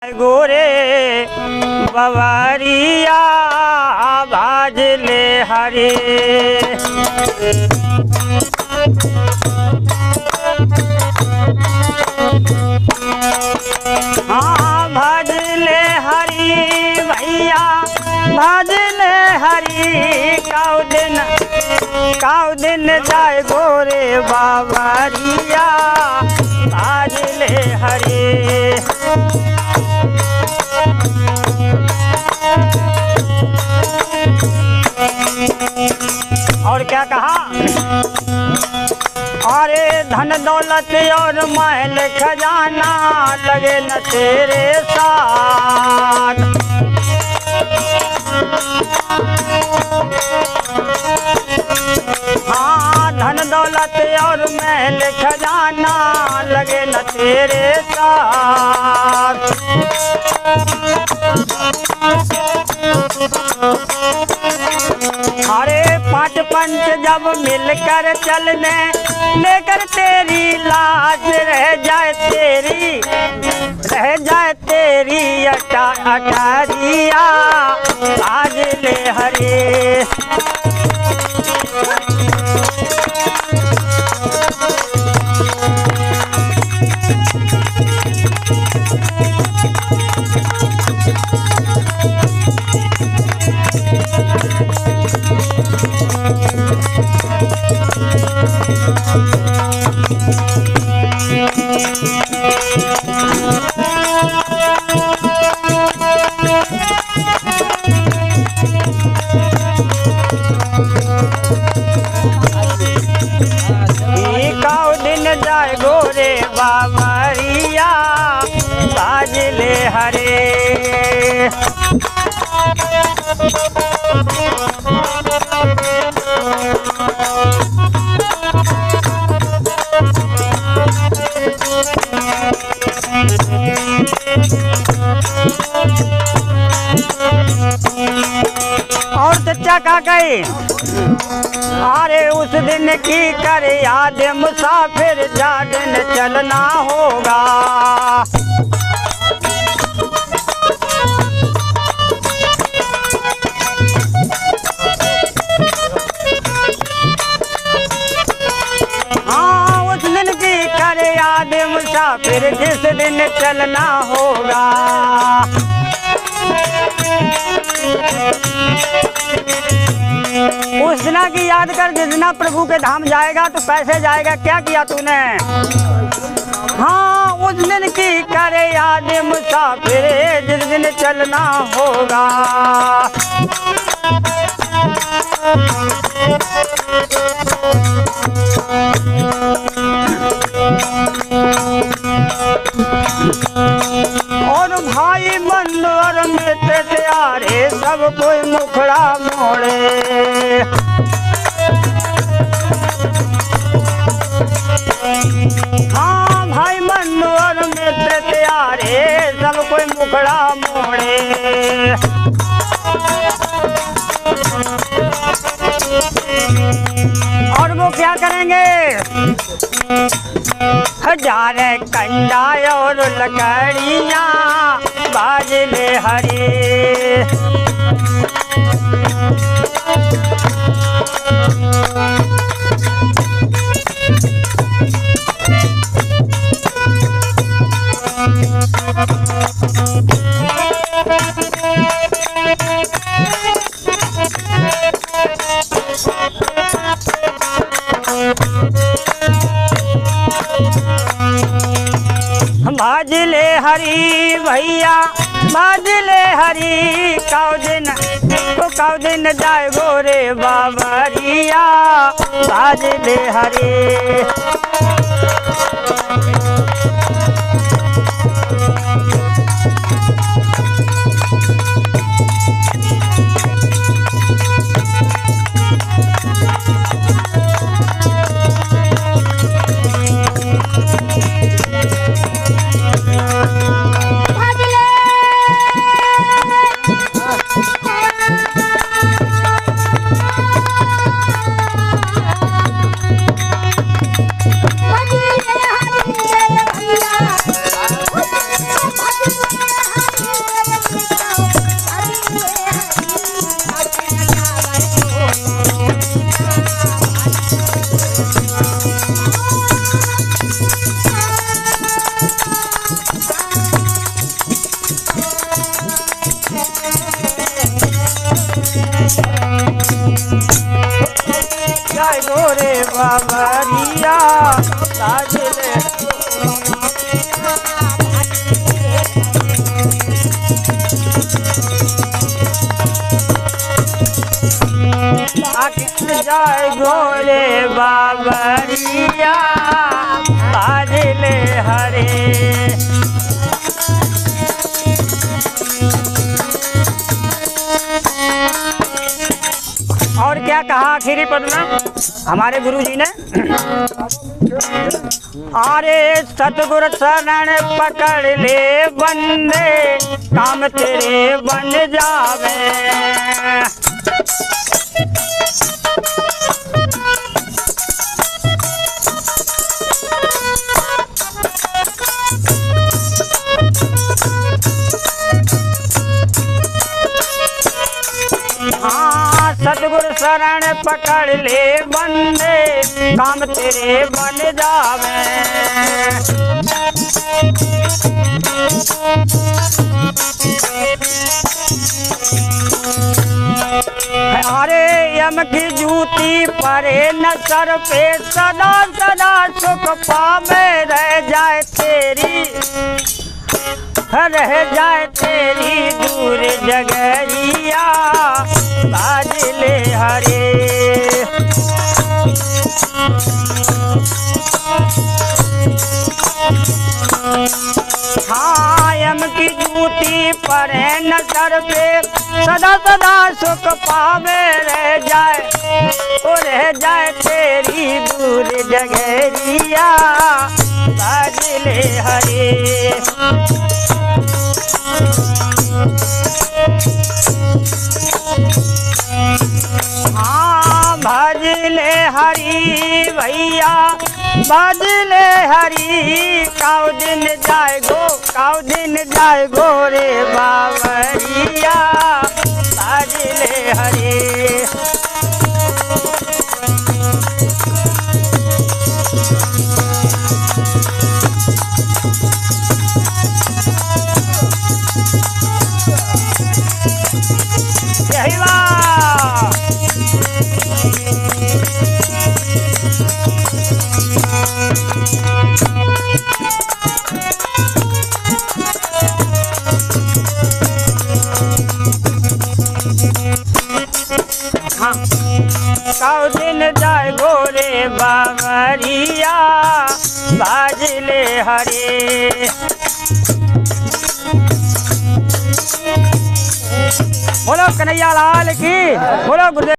गोरे Bavaria भाजले हरे। हाँ भजले हरी भैया भजले हरी। काउ दिन जाए गोरे बाबरिया भजले हरी। और क्या कहा? अरे धन दौलत और महल खजाना लगे न तेरे साथ। हाँ धन दौलत और महल खजाना लगे न तेरे साथ। अरे पांच पंच जब मिलकर चलने लेकर तेरी लाज रह जाए तेरी अटारिया आज ले हरे। जाए गोरे बाबरिया बाजले हरे। और चचा का गई? अरे उस दिन की कर याद मुसाफिर जा दिन चलना होगा। हाँ उस दिन की कर याद मुसाफिर जिस दिन चलना होगा। उस दिन की याद कर जिस दिन प्रभु के धाम जाएगा तो कैसे जाएगा? क्या किया तूने? हाँ उस दिन की करे याद मुसाफिर जिस दिन चलना होगा। और भाई बंधु और मित्र प्यारे सब कोई मुखड़ा मोड़े। हाँ भाई बंधु और मित्र प्यारे सब कोई मुखड़ा मोड़े। और वो क्या करेंगे? हजार कंडा और लकड़ियाँ बाजले हरे। बाजले हरी भैया बाजले हरी। काउ दिन जाए गोरे बाबरिया बाजले हरी। What? जाए गोरे बाबरिया बाजले हरे। और क्या कहा आखिरी पद में हमारे गुरुजी ने? अरे सतगुरु शरण पकड़ ले बंदे काम तेरे बन जावे। हाँ सतगुरु शरण पकड़ ले बंदे काम तेरे बन जावे। अरे यम की जूती परे न सर पे सदा सदा सुख पावे रह जाए तेरी, रह जाए तेरी दूर जगरिया बाजले हरे। हाँ यम की जूती परे न सर पे सदा सदा सुख पावे रह जाए, ओ रह जाए तेरी दूर जगरिया बाजले हरे। हाँ भजले हरी भैया भजले हरी काउ दिन जाए गो रे बाबरिया भजले हरी। यही बात हाँ काउ दिन जाए गोरे बाबरिया बाजले हरे। बोलो कन्हैया लाल की, बोलो गुरुदेव।